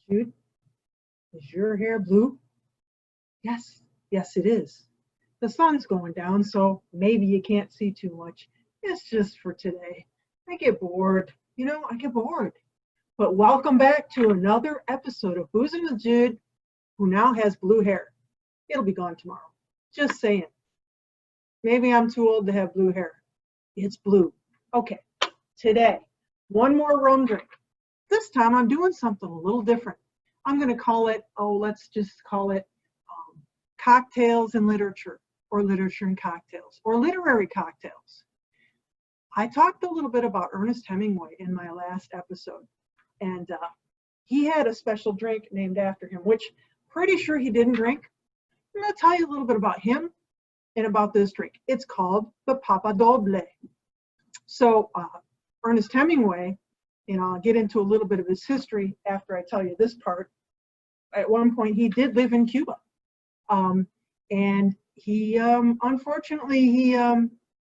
Jude, is your hair blue? Yes, yes it is. The sun's going down, so maybe you can't see too much. It's just for today. I get bored. I get bored. But welcome back to another episode of Boozing with Jude, who now has blue hair. It'll be gone tomorrow. Just saying. Maybe I'm too old to have blue hair. It's blue. Okay, today, one more rum drink. This time I'm doing something a little different. I'm going to call it, let's just call it cocktails and literature, or literature and cocktails, or literary cocktails. I talked a little bit about Ernest Hemingway in my last episode, and he had a special drink named after him, which pretty sure he didn't drink. I'm going to tell you a little bit about him and about this drink. It's called the Papa Doble. So Ernest Hemingway, I'll get into a little bit of his history after I tell you this part. At one point, he did live in Cuba. And he, unfortunately, he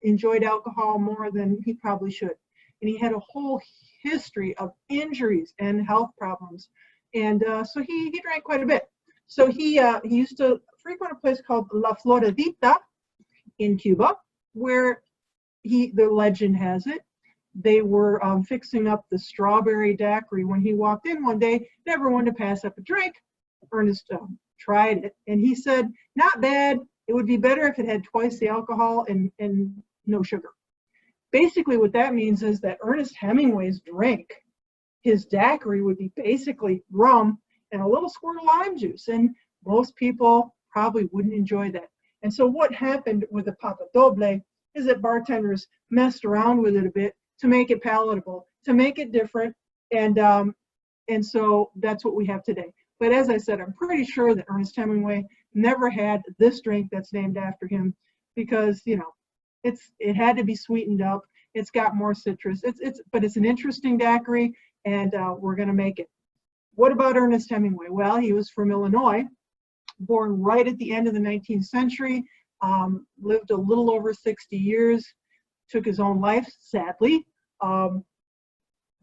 enjoyed alcohol more than he probably should. And he had a whole history of injuries and health problems. And so he drank quite a bit. So he used to frequent a place called La Floridita in Cuba, where the legend has it, they were fixing up the strawberry daiquiri when he walked in one day. Never wanted to pass up a drink. Ernest tried it, and he said, not bad. It would be better if it had twice the alcohol and no sugar. Basically, what that means is that Ernest Hemingway's drink, his daiquiri, would be basically rum and a little squirt of lime juice, and most people probably wouldn't enjoy that. And so what happened with the Papa Doble is that bartenders messed around with it a bit to make it palatable, to make it different, and so that's what we have today. But as I said, I'm pretty sure that Ernest Hemingway never had this drink that's named after him, because it had to be sweetened up. It's got more citrus. But it's an interesting daiquiri, and we're going to make it. What about Ernest Hemingway? Well, he was from Illinois, born right at the end of the 19th century, lived a little over 60 years, took his own life, sadly.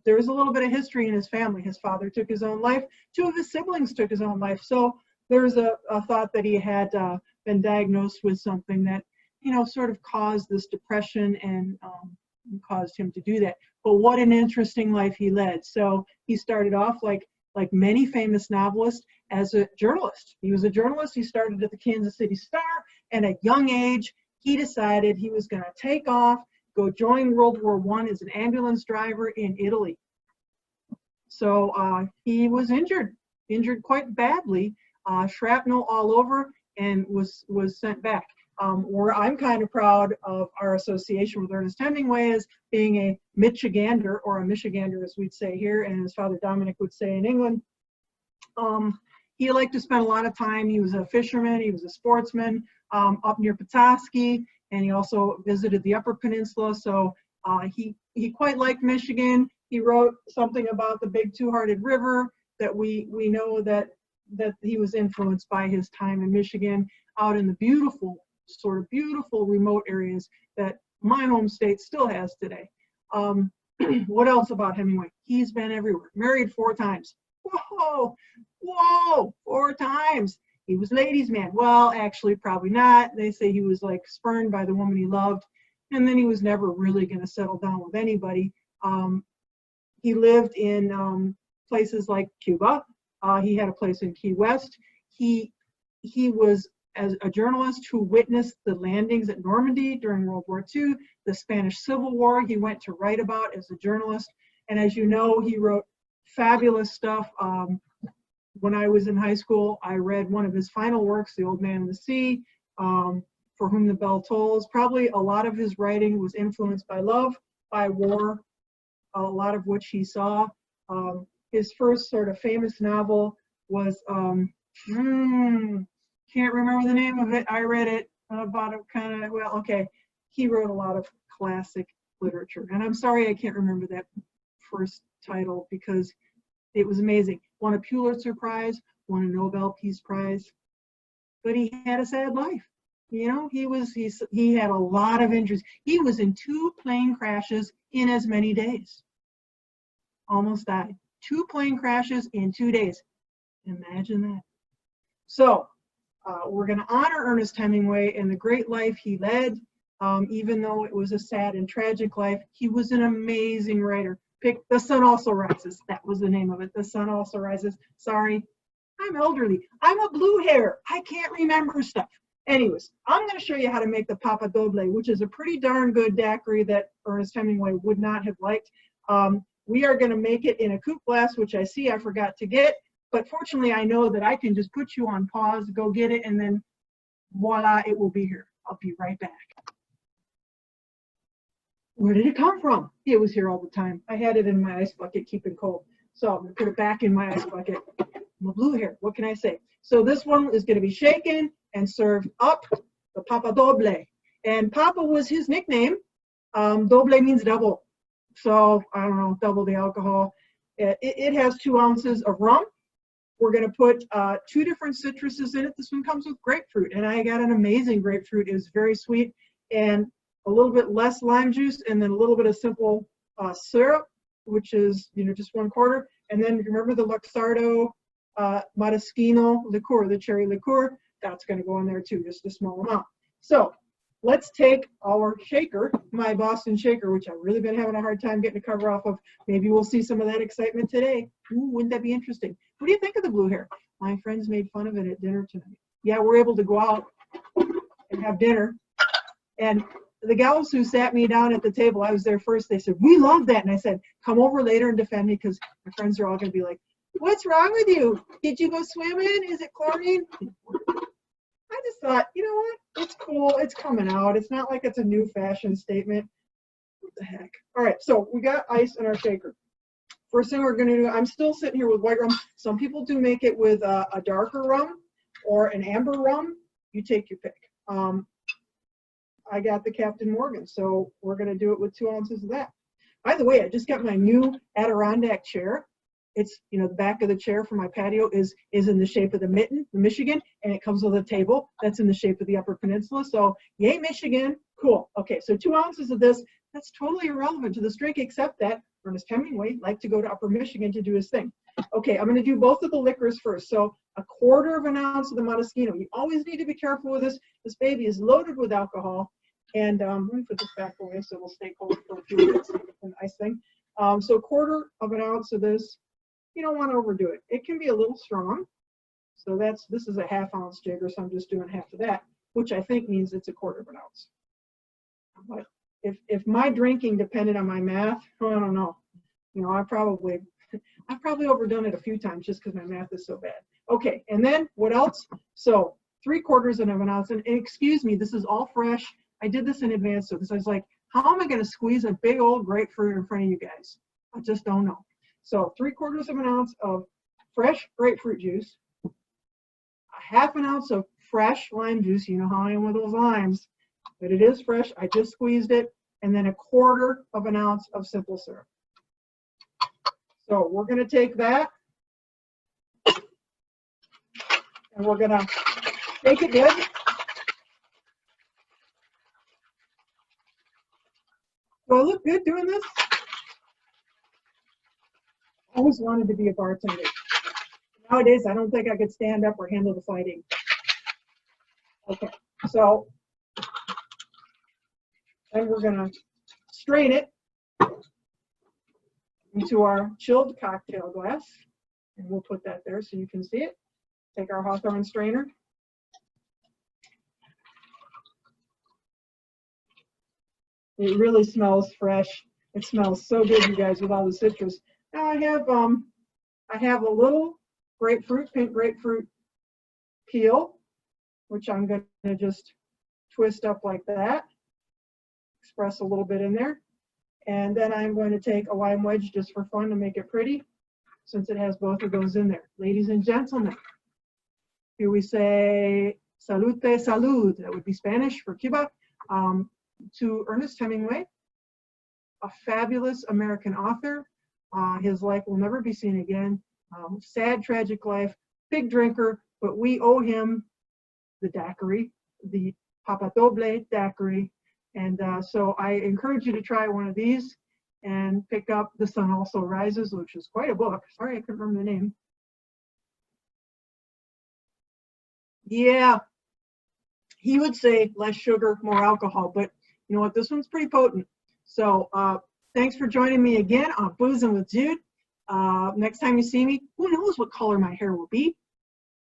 There was a little bit of history in his family. His father took his own life. Two of his siblings took his own life. So there's a thought that he had been diagnosed with something that, sort of caused this depression and caused him to do that. But what an interesting life he led. So he started off like many famous novelists as a journalist. He was a journalist. He started at the Kansas City Star, and at a young age, he decided he was going to take off, go join World War I as an ambulance driver in Italy. So he was injured quite badly, shrapnel all over, and was sent back. Where I'm kind of proud of our association with Ernest Hemingway as being a Michigander, or a Michigander as we'd say here, and his father Dominic would say in England. He liked to spend a lot of time. He was a fisherman, he was a sportsman up near Petoskey, and he also visited the Upper Peninsula, so he quite liked Michigan. He wrote something about the Big Two-Hearted River that we know that he was influenced by his time in Michigan, out in the beautiful remote areas that my home state still has today. What else about Hemingway? He's been everywhere. Married 4 times. Whoa, 4 times. He was ladies' man. Well, actually, probably not. They say he was like spurned by the woman he loved, and then he was never really going to settle down with anybody. He lived in places like Cuba. He had a place in Key West. He was as a journalist who witnessed the landings at Normandy during World War II, the Spanish Civil War. He went to write about as a journalist, and as you know, he wrote fabulous stuff. When I was in high school, I read one of his final works, The Old Man and the Sea, For Whom the Bell Tolls. Probably a lot of his writing was influenced by love, by war, a lot of which he saw. His first sort of famous novel was, can't remember the name of it. I read it about he wrote a lot of classic literature. And I'm sorry I can't remember that first title because it was amazing. Won a Pulitzer Prize, won a Nobel Peace Prize, but he had a sad life. He had a lot of injuries. He was in 2 plane crashes in as many days. Almost died. 2 plane crashes in 2 days. Imagine that. So we're going to honor Ernest Hemingway and the great life he led. Even though it was a sad and tragic life, he was an amazing writer. Pick The Sun Also Rises. That was the name of it. The Sun Also Rises. Sorry, I'm elderly. I'm a blue hair. I can't remember stuff. Anyways, I'm going to show you how to make the Papa Doble, which is a pretty darn good daiquiri that Ernest Hemingway would not have liked. We are going to make it in a coupe glass, which I see I forgot to get. But fortunately, I know that I can just put you on pause, go get it, and then voila, it will be here. I'll be right back. Where did it come from? It was here all the time. I had it in my ice bucket, keeping cold. So I'm going to put it back in my ice bucket. I'm a blue hair. What can I say? So this one is going to be shaken and served up, the Papa Doble. And Papa was his nickname. Doble means double. So, I don't know, double the alcohol. It has 2 ounces of rum. We're going to put 2 different citruses in it. This one comes with grapefruit, and I got an amazing grapefruit. It was very sweet, and a little bit less lime juice, and then a little bit of simple syrup, which is, just 1/4. And then remember the Luxardo Maraschino liqueur, the cherry liqueur. That's going to go in there too, just a small amount. So let's take our shaker, my Boston shaker, which I've really been having a hard time getting the cover off of. Maybe we'll see some of that excitement today. Ooh, wouldn't that be interesting? What do you think of the blue hair? My friends made fun of it at dinner tonight. Yeah, we're able to go out and have dinner. And the gals who sat me down at the table, I was there first, they said, we love that. And I said, come over later and defend me, because my friends are all going to be like, what's wrong with you? Did you go swimming? Is it chlorine? I just thought, you know what? It's cool. It's coming out. It's not like it's a new fashion statement. What the heck? All right, so we got ice in our shaker. First thing we're going to do, I'm still sitting here with white rum. Some people do make it with a darker rum or an amber rum. You take your pick. I got the Captain Morgan, so we're going to do it with 2 ounces of that. By the way, I just got my new Adirondack chair. It's, the back of the chair for my patio is in the shape of the mitten, the Michigan, and it comes with a table that's in the shape of the Upper Peninsula. So, yay, Michigan. Cool. Okay, so 2 ounces of this. That's totally irrelevant to this drink, except that Ernest Hemingway liked to go to Upper Michigan to do his thing. Okay, I'm going to do both of the liquors first. So 1/4 ounce of the Maraschino. You always need to be careful with this. This baby is loaded with alcohol. And let me put this back away so it'll stay cold for a few minutes. An ice thing. So 1/4 ounce of this. You don't want to overdo it. It can be a little strong. So this is a 1/2 ounce jigger, so I'm just doing half of that, which I think means it's 1/4 ounce. But if my drinking depended on my math, I don't know. I've probably overdone it a few times just because my math is so bad. Okay, and then what else? So 3/4 ounce, and excuse me, this is all fresh. I did this in advance, so because I was like, how am I going to squeeze a big old grapefruit in front of you guys? I just don't know. So 3/4 ounce of fresh grapefruit juice, 1/2 ounce of fresh lime juice. You know how I am with those limes, but it is fresh. I just squeezed it, and then 1/4 ounce of simple syrup. So we're going to take that, and we're going to shake it good. Do I look good doing this? I always wanted to be a bartender. Nowadays, I don't think I could stand up or handle the fighting. Okay, so then we're going to strain it into our chilled cocktail glass. And we'll put that there so you can see it. Take our Hawthorne strainer. It really smells fresh. It smells so good, you guys, with all the citrus. Now I have a little pink grapefruit peel, which I'm going to just twist up like that. Express a little bit in there. And then I'm going to take a lime wedge just for fun to make it pretty, since it has both of those in there. Ladies and gentlemen, here we say salute, salud. That would be Spanish for Cuba. To Ernest Hemingway, a fabulous American author. His life will never be seen again. Sad, tragic life, big drinker, but we owe him the daiquiri, the Papa Doble daiquiri. And so I encourage you to try one of these. and pick up The Sun Also Rises, which is quite a book. Sorry, I couldn't remember the name. Yeah, he would say less sugar, more alcohol, but you know what? This one's pretty potent. So thanks for joining me again on Boozing with Jude. Next time you see me, who knows what color my hair will be?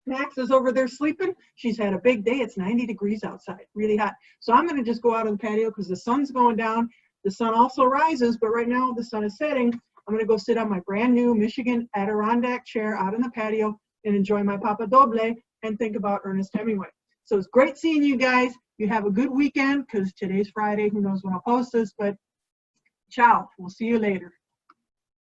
Max is over there sleeping. She's had a big day. It's 90 degrees outside, really hot. So I'm going to just go out on the patio because the sun's going down. The sun also rises, but right now the sun is setting. I'm going to go sit on my brand new Michigan Adirondack chair out on the patio and enjoy my Papa Doble and think about Ernest Hemingway. So it's great seeing you guys. You have a good weekend because today's Friday. Who knows when I'll post this, but ciao. We'll see you later.